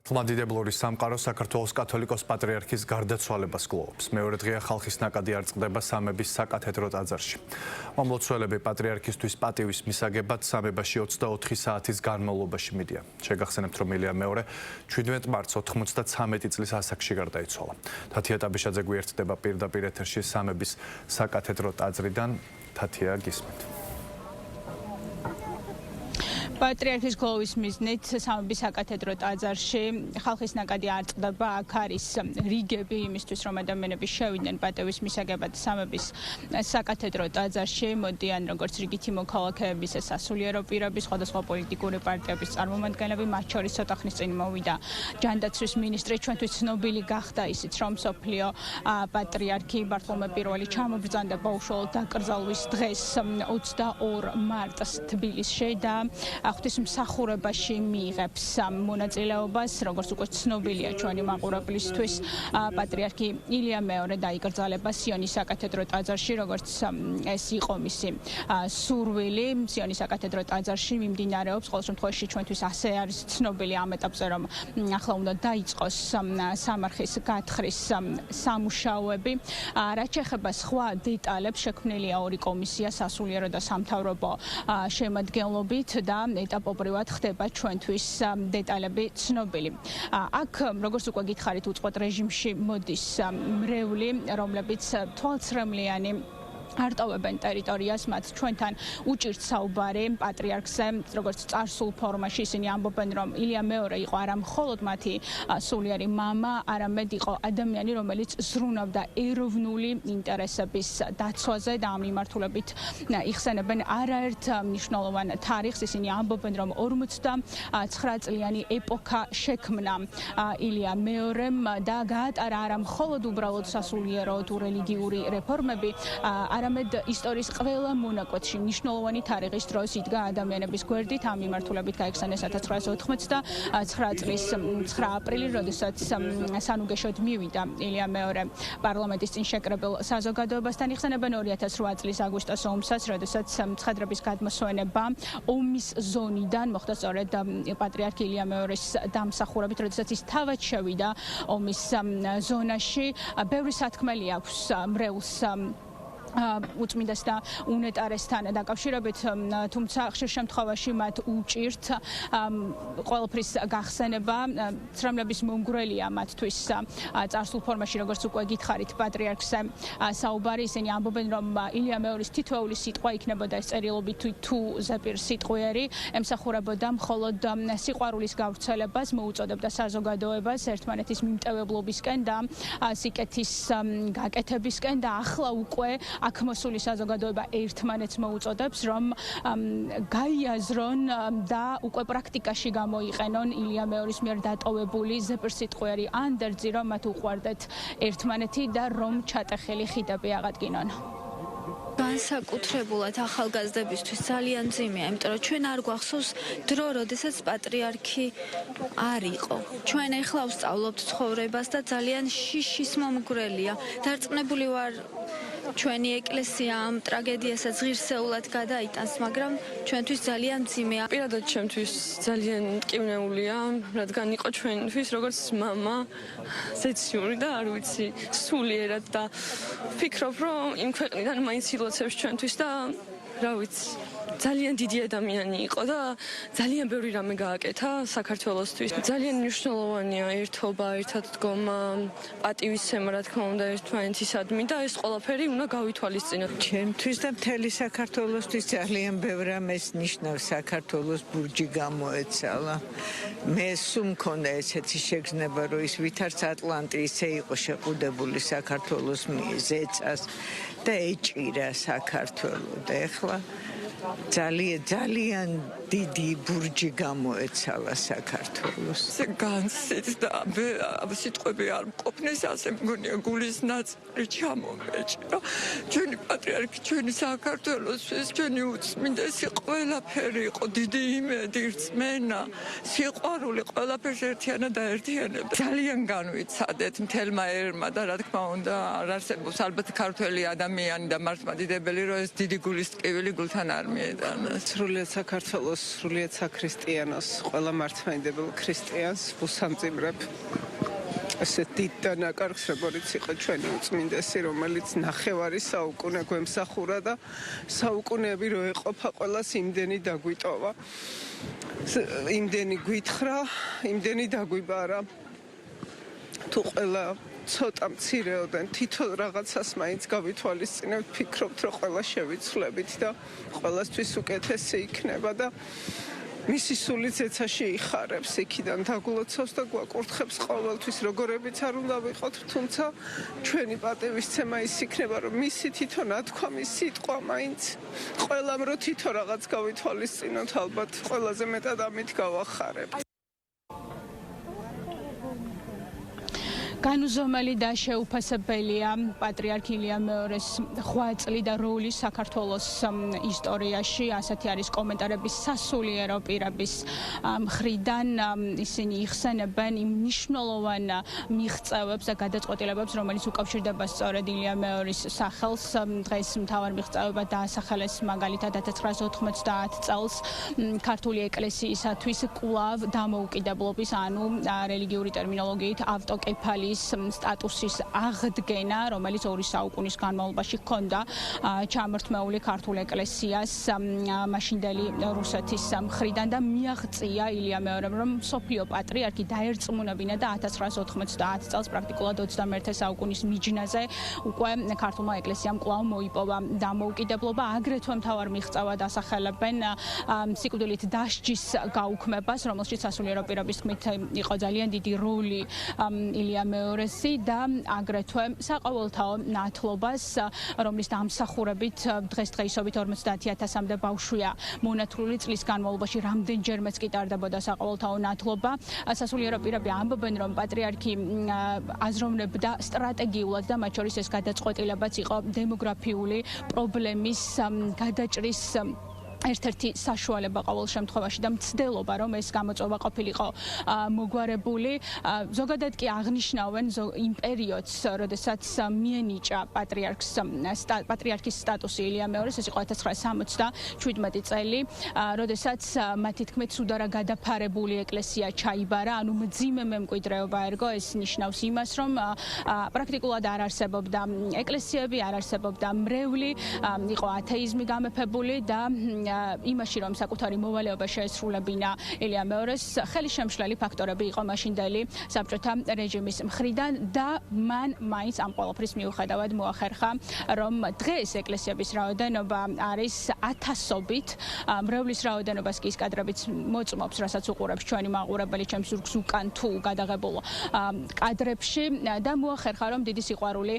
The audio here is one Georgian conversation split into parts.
მადიდებლური სამყარო საქართველოს კათოლიკოს პატრიარქის გარდაცვალებას გლოვობს. მეორე დღეა ხალხის ნაკადი არ წყდება სამების საკათედრო ტაძარში. მომლოცველები პატრიარქისთვის პატივის მისაგებად სამებაში 24 საათის განმავლობაში მიდიან. შეგახსენებთ, რომ ილია მეორე 17 მარტს 93 წლის ასაკში გარდაიცვალა. თათია ტაბიშაძე გვერდდება პირდაპირ ეთერში სამების საკათედრო ტაძრიდან. თათია, გისმენთ. პატრიარქის გლოვის მიზნით სამების საკათედრო ტაძარში ხალხის ნაკადი არ წყდება. აქ არის რიგები იმისთვის, რომ ადამიანები შევიდნენ პატივის მისაგებად სამების საკათედრო ტაძარში. მოდიან როგორც რიგითი მოქალაქეების, სასულიერო პირები, სხვადასხვა პოლიტიკური პარტიების წარმომადგენლები, მათ შორის ცოტა ხნის წინ მოვიდა ჯანდაცვის მინისტრი. ჩვენთვის ცნობილი გახდა ისიც, რომ მსოფლიო პატრიარქი ბართლომე პირველი ჩამობრძანდა ბავშვად დაკრძალვის დღეს 22 მარტს თბილისში და ღვთისმსახურებაში მიიღებს მონაწილეობას, როგორც უკვე ცნობილია ჩვენი მაყურებლისთვის, პატრიარქი ილია მეორე დაიკრძალება სიონის საკათედრო ტაძარში, როგორც ეს იყო მისი სურვილი. სიონის საკათედრო ტაძარში მიმდინარეობს, ყოველ შემთხვევაში ჩვენთვის ასე არის ცნობილი ამ ეტაპზე, რომ ახლა უნდა დაიწყოს სამარხის გათხრის სამუშაოები. რაც შეეხება სხვა დეტალებს, შექმნილია ორი კომისია, სასულიერო და სამთავრობო შემადგენლობით და ეტაპობრივად ხდება ჩვენთვის დეტალები ცნობილი. აქ, როგორც უკვე გითხარით, უწყოთ რეჟიმში მოდის მრევლი, რომლებიც თვალცრემლიანი არტოვებენ ტერიტორიას, მათ ჩვენთან უჭირთ საუბარი პატრიარქზე, როგორც წარსულ ფორმაში. ისინი ამბობენ, რომ ილია მეორე იყო არა მხოლოდ მათი სულიერი მამა, არამედ იყო ადამიანი, რომელიც ზრუნავდა ეროვნული ინტერესების დაცვაზე და ამ მიმართულებით იხსენებენ არაერთ მნიშვნელოვან თარიღს. ისინი ამბობენ, რომ 49 წლიანი ეპოქა შექმნა ილია მეორემ და გაატარა არა მხოლოდ უბრალოდ სასულიერო თუ რელიგიური რეფორმები, არამედ ისტორიის ყველა მონაკვეთში მნიშვნელოვანი თარიღის დროს იდგა ადამიანების გვერდით. ამ მიმართულებით გაიხსენეს 1999 წლის 9 aprili, როდესაც სანუგეშოდ მივიდა ილია მეორე პარლამენტის წინ შეკრებილ საზოგადოებასთან. იხსენებენ 2008 წლის აგვისტოს ომსაც, როდესაც მცხადრების გადმოსვენება ომის ზონიდან მოხდა სწორედ პატრიარქი ილია მეორის დამსახურებით, როდესაც ის თავად შევიდა ომის ზონაში. ბევრი სათქმელი აქვს მრევლს უწმინდეს და უნეტარესთან დაკავშირებით, თუმცა ხშირ შემთხვევაში მათ უჭირთ ყველაფრის გახსენება. ცრემლების მომგვრელია მათთვის წარსულ ფორმაში, როგორც უკვე გითხარით, პატრიარქზე საუბარი. ისინი ამბობენ, რომ ილია მეორის თითოეული სიტყვა იქნებოდა ეს წერილობით თუ ზეპირ სიტყვიერი, ემსახურებოდა მხოლოდ სიყვარულის გავრცელებას, მოუწოდებდა საზოგადოებას ერთმანეთის მიმტევებლობისკენ და სიკეთის გაკეთებისკენ და ახლა უკვე აქ მოსული საზოგადოება ერთმანეთს მოუწოდებს, რომ გაიაზრონ და უკვე პრაქტიკაში გამოიყენონ ილია მეორის მიერ დატოვებული ზეპირსიტყვიერი ანდერძი, რომ მათ უყვარდეთ ერთმანეთი და რომ ჩატეხილი ხიდები აღადგინონ. განსაკუთრებულად ახალგაზრდებისთვის ძალიან მძიმეა, იმიტომ რომ ჩვენ არ გვახსოვს დრო, როდესაც პატრიარქი არ იყო. ჩვენ ეხლა ვსწავლობთ ცხოვრებას და ძალიან შიშის მომგვრელია. დარწმუნებული ვარ, ჩვენი ეკლესია ამ ტრაგედიასაც ღირსეულად გადაიტანს, მაგრამ ჩვენთვის ძალიან მძიმეა. პირადად ჩემთვის ძალიან მტკივნეულია, რადგან იყო ჩვენთვის როგორც მამა, ზეციური და არ ვიცი, სულიერად და ვფიქრობ, რომ იმ ქვეყნიდან მაინც ილოცებს ჩვენთვის და რა ვიცი, ძალიან დიდი ადამიანი იყო და ძალიან ბევრი რამე გააკეთა საქართველოსთვის. ძალიან მნიშვნელოვანია ერთობა, ერთად დგომა, პატივისცემა, რა თქმა უნდა, ერთმანეთისადმი და ეს ყველაფერი უნდა გავითვალისწინოთ. ჩემთვის და მთელი საქართველოსთვის ძალიან ბევრ რამეს ნიშნავს. საქართველოს ბურჯი გამოეცალა. მე სულ მქონდა ესეთი შეგრძნება, რომ ის ვითარც ატლანტი ისე იყო შეყუდებული საქართველოს ზეწას და ეჭირა საქართველო და ეხლა ძალიან დიდი ბურჯი გამოეცალა საქართველოს. განცდით და სიტყვები არ მყოფნეს, ასე მგონია გულის ნაწილი ჩამომეჭრა. ჩვენი პატრიარქი, ჩვენი საქართველოსთვის, ჩვენი უწმინდესი ყველაფერი იყო, დიდი იმედი, რწმენა, სიყვარული, ყველაფერს ერთიანად დაერთიანებდა. ძალიან განვიცადეთ მთელმა ერმა და რა თქმა უნდა არ არსებობს ალბათ ქართველი ადამიანი და მართლმადიდებელი, რომ ეს დიდი გულის ტკივილი გულთან არ მიეტანოს. სრულიად საქართველოს სრულიად საქრისტიანოს, ყველა მართლმადიდებელ ქრისტიანს ვუსამძიმრებ. Ესეთ დიდ დანაკარგს, როგორიც იყო ჩვენი უწმინდესი, რომელიც ნახევარი საუკუნე გვემსახურა და საუკუნეები რო ეყოფა, ყველას იმდენი დაგვიტოვა. იმდენი გვითხრა, იმდენი დაგვიბარა. თუ ყველა ცოტა მცირეოდენ თითო რაღაცას მაინც გავითვალისწინებთ, ფიქრობთ, რომ ყველა შევიცვლებით და ყველასთვის უკეთესი იქნება და მისი სული ზეცაში იხარებს, იქიდან დაგლოცავს და გვაკურთხებს ყოველთვის, როგორებიც არ უნდა ვიყოთ, თუმცა ჩვენი პატივისცემა ის იქნება, რომ მისი თითო ნათქვამი, სიტყვა მაინც ყველამ რო თითო რაღაც გავითვალისწინოთ, ალბათ ყველაზე მეტად ამით გავახარებთ. განუზომელი და შეუფასებელია პატრიარქ ილია მეორეს ღვაწლი და როლი საქართველოს ისტორიაში. ასეთი არის კომენტარების სასულიერო პირების მხრიდან. ისინი იხსენებენ იმ მნიშვნელოვან მიღწევებს და გადაწყვეტილებებს, რომელიც უკავშირდება სწორედ ილია მეორის სახელს. დღეს მთავარ მიღწევებად დაასახელეს მაგალითად 1990 წელს ქართული ეკლესიისათვის კვლავ დამოუკიდებლობის, ანუ რელიგიური ტერმინოლოგიით ავტოკეფალიის სტატუსის აღდგენა, რომელიც 2 საუკუნის განმავლობაში ჰქონდა ჩამორთმეული ქართულ ეკლესიას მაშინდელი რუსეთის მხრიდან და მიაღწია ილია მეორემ, რომ მსოფლიო პატრიარქი დაერწმუნებინა და 1990 წელს პრაქტიკულად 21 საუკუნის მიჯნაზე უკვე ქართულმა ეკლესიამ კვლავ მოიპოვა დამოუკიდებლობა. აგრეთვე მთავარ მიღწევად ასახელებენ სიკვდილით დასჯის გაუქმებას, რომელშიც სასულიერო პირების თქმით იყო ძალიან დიდი როლი ილია მეორესი და აგრეთვე საყოველთაო ნათლობას, რომლის დამსახურებით დღესდღეობით 50,000-მდე ბავშვია მონათლული. წლის განმავლობაში რამდენჯერმეც კი ტარდებოდა საყოველთაო ნათლობა. სასულიერო პირები ამბობენ, რომ პატრიარქი აზროვნებდა სტრატეგიულად და მათ შორის ეს გადაწყვეტილებაც იყო დემოგრაფიული პრობლემის გადაჭრის ერთ-ერთი საშუალება ყოველ შემთხვევაში და მცდელობა, რომ ეს გამოწვევა ყოფილიყო მოგვარებული. ზოგადად კი აღნიშნავენ იმ პერიოდს, როდესაც მიენიჭა პატრიარქის სტატუსი ილია მეორეს, ეს იყო 1977 წელი, როდესაც მათი თქმით სუდარა გადაფარებული ეკლესია ჩაიბარა, ანუ მძიმე მემკვიდრეობა ერგო. ეს ნიშნავს იმას, რომ პრაქტიკულად არ არსებობდა ეკლესიები, არ არსებობდა მრევლი, იყო ათეიზმი გამეფებული და იმაში, რომ საკუთარი მოვალეობა შეესრულებინა ილია მეორეს, ხელისშემშლელი ფაქტორები იყო მაშინდელი საბჭოთა რეჟიმის მხრიდან და მან მაინც ამ ყველაფრის მიუხედავად მოახერხა, რომ დღეს ეკლესიების რაოდენობა არის 1000-ობით, მრევლის რაოდენობას კი ის კადრებიც მოწმობს, რასაც უყურებს ჩვენი მაყურებელი ჩემს ზურგს უკან თუ გადაღებულ კადრებში და მოახერხა, რომ დიდი სიყვარული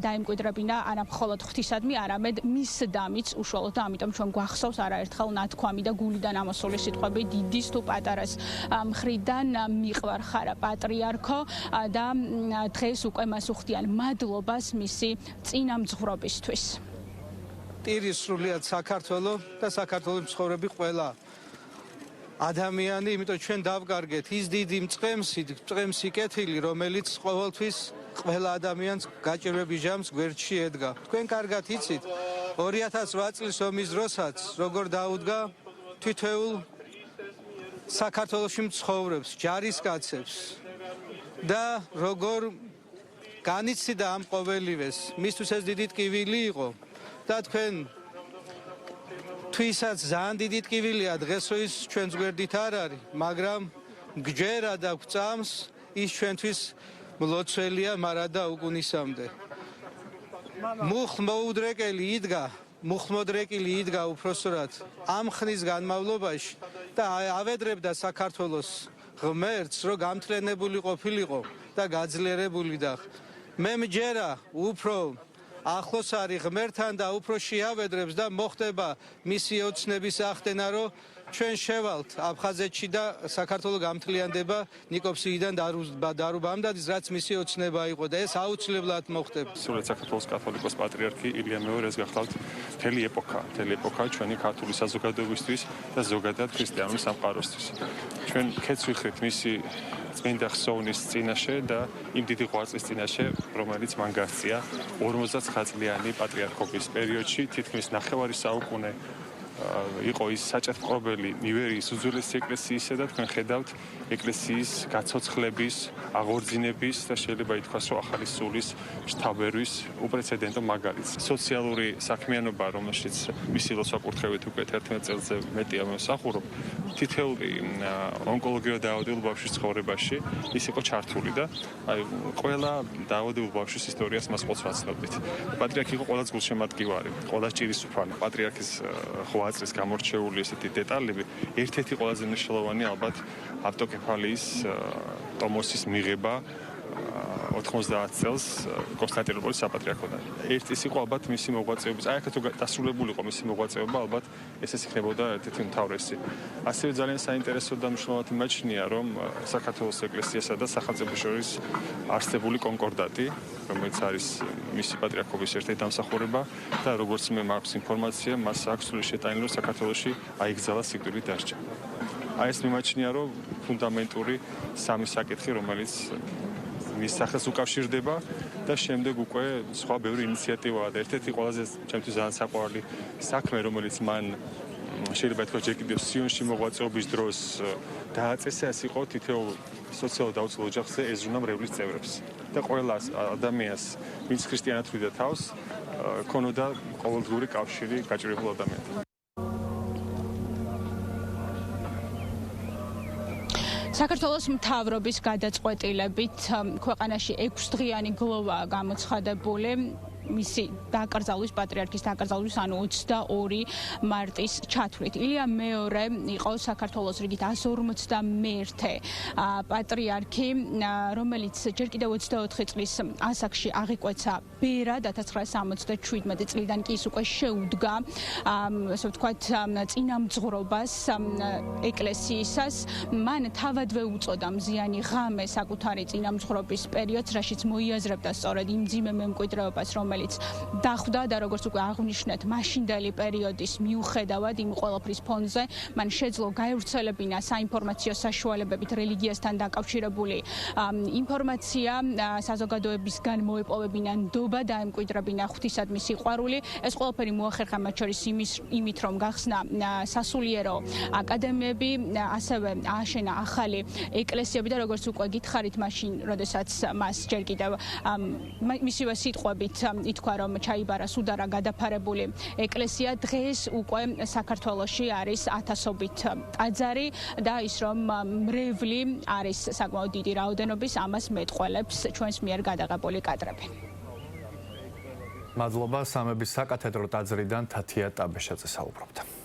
დაემკვიდრებინა არა მხოლოდ ღვთისადმი, არამედ მის დამიც უშუალოდ და ამიტომ ჩვენ გვახსოვს არაერთხელ ნათქვამი და გულიდან ამოსული სიტყვები დიდის თუ პატარას მხრიდან მიყვარ ხარა პატრიარქო და დღეს უკვე მას უხდიან მადლობას მისი წინამძღვრობისთვის. ტირის სრულიად საქართველო და საქართველოს მცხოვრები ყველა ადამიანი, იმიტომ ჩვენ დავკარგეთ ის დიდი მწყემსი კეთილი, რომელიც ყოველთვის ყველა ადამიანს გაჭირვების ჟამს გვერდში ედგა. თქვენ კარგად იცით 2008 წლის ომის დროსაც როგორ დაუდგა თითოეულ საქართველოში მცხოვრებს, ჯარისკაცებს და როგორ განიცდიდა ამ ყოველივეს. მისთვის ეს დიდი ტკივილი იყო და თქვენ თვისაც ძალიან დიდი ტკივილია დღეს რო ის ჩვენს გვერდით არ არის, მაგრამ გჯერა და გვწამს ის ჩვენთვის მლოცველია მარადა უკუნისამდე. მუხლმოდრეკილი იდგა უпроსტად ამ ხნის განმავლობაში და ავედრებდა საქართველოს ღმერთს, რომ გამთლენებული ყოფილიყო და გაძლიერებული და მე მჯერა უფრო ახლოს არის ღმერთთან და უფრო შეავედრებს და მოხდება მისი ოცნების ახდენა, რომ ჩვენ შევალთ აფხაზეთში და საქართველოს გამთლიანდება ნიკოფსიიდან დარუბამდე, რაც მისი ოცნება იყო და ეს აუცილებლად მოხდება. სრულიად საქართველოს კათოლიკოს პატრიარქი ილია მეორეს გახლავთ მთელი ეპოქა ჩვენი ქართული საზოგადოებისთვის და ზოგადად ქრისტიანული სამყაროსთვის. ჩვენ ქეთს ვიხრით მისი წმინდა ხსოვნის წინაშე და იმ დიდი ღვაწლის წინაშე, რომელიც მან გასწია 59 წლიანი პატრიარქობის პერიოდში, თითქმის ნახევარი საუკუნე იყო ის საჭეთყობელი ივერიის უძველესი ეკლესიისა და თქვენ ხედავთ ეკლესიის გაცოცხლების, აღორძინების და შეიძლება ითქვას, რომ ახალი სულის შთაბერვის უპრეცედენტო მაგალითს. სოციალური საქმიანობა, რომელშიც მისი ლოცვა-კურთხევით უკვე 11 წელზე მეტია მოსახურობ, თითოეული ონკოლოგიურად დაავადებულ ბავშვის ცხოვრებაში ის იყო ჩართული და აი ყველა დაავადებულ ბავშვის ისტორიას მას ყოლს ვაცნობდით. პატრიარქი იყო ყველას გულშემატკივარი, ყველას ჭირისუფალი. პატრიარქის ღვაწლის გამორჩეული ესეთი დეტალები, ერთ-ერთი ყველაზე მნიშვნელოვანი ალბათ ავტოკეფალიის ტომოსის მიღება 90 წელს კონსტანტინოპოლის საპატრიარქოდან. ის იყო ალბათ მისი მოღვაწეობის, აი აქ თუ დასრულებულიყო მისი მოღვაწეობა, ალბათ ეს იქნებოდა ერთ-ერთი უმთავრესი. ასევე ძალიან საინტერესო და მნიშვნელოვანი იმაჩნია, რომ საქართველოს ეკლესიასა და სახელმწიფოს შორის არსებული კონკორდატი, რომელიც არის მისი პატრიარქობის ერთ-ერთი დამსახურება და როგორც მე მაქვს ინფორმაცია, მას აქვს სრული შეტანილი, რომ საქართველოში აიგზალა სიკვდილით დასჯა. აი ეს მიმაჩნია, რომ ფუნდამენტური სამი საკითხი, რომელიც მის სახელს უკავშირდება და შემდეგ უკვე სხვა ბევრი ინიციატივაა და ერთ-ერთი ყველაზე ჩემთვის ძალიან საყვარელი საქმე, რომელიც მან შეიძლება ითქვას ჯერ კიდევ სიონში მოღვაწეობის დროს დააწესა, ეს იყო თითოეულ სოციალურ დაუცველ ოჯახზე ეზრუნა მრევლის წევრებს და ყველა ადამიანს, ვინც ქრისტიანად ხვიდა თავს, ქონოდა ყოველდღიური კავშირი გაჭირებულ ადამიანთან. საქართველოს მთავრობის გადაწყვეტილებით ქვეყანაში 6-დღიანი გლოვაა გამოცხადებული მისი დაკრძალვის პატრიარქის დაკრძალვის ანუ 22 მარტის ჩათვლით. ილია მეორე იყო საქართველოს რიგით 151-ე პატრიარქი, რომელიც ჯერ კიდევ 24 წლის ასაკში აღიკვეცა ბერად 1977 წლიდან კი ის უკვე შეუდგა ასე ვთქვათ წინამძღვრობას ეკლესიისას. მან თავადვე უწოდა მზიანი ღამე საკუთარი წინამძღვრობის პერიოდს, რაშიც მოიაზრებდა სწორედ იმ მძიმე მემკვიდრეობას, რომელიც დახვდა და როგორც უკვე აღვნიშნეთ, მაშინდელი პერიოდის მიუხედავად იმ ყველაფრის ფონზე მან შეძლო გაევრცელებინა საინფორმაციო საშუალებებით რელიგიასთან დაკავშირებული ინფორმაცია, საზოგადოებისგან მოეპოვებინა ნდობა, დაემკვიდრებინა ღვთისადმი სიყვარული. ეს ყველაფერი მოახერხა მათ შორის იმით, რომ გახსნა სასულიერო აკადემიები, ასევე ააშენა ახალი ეკლესიები და როგორც უკვე გითხარით, მაშინ, როდესაც მას ჯერ კიდევ მისივე სიტყვებით ითქვა, რომ ჩაიბარა სუდარა გადაფარებული ეკლესია, დღეს უკვე საქართველოში არის 1000-ობით ტაძარი და ის რომ მრევლი არის საკმაოდ დიდი რაოდენობის, ამას მეტყველებს ჩვენს მიერ გადაღებული კადრები. მადლობა სამების საკათედრო ტაძრიდან თათია ტაბეშაძე საუბრობდა.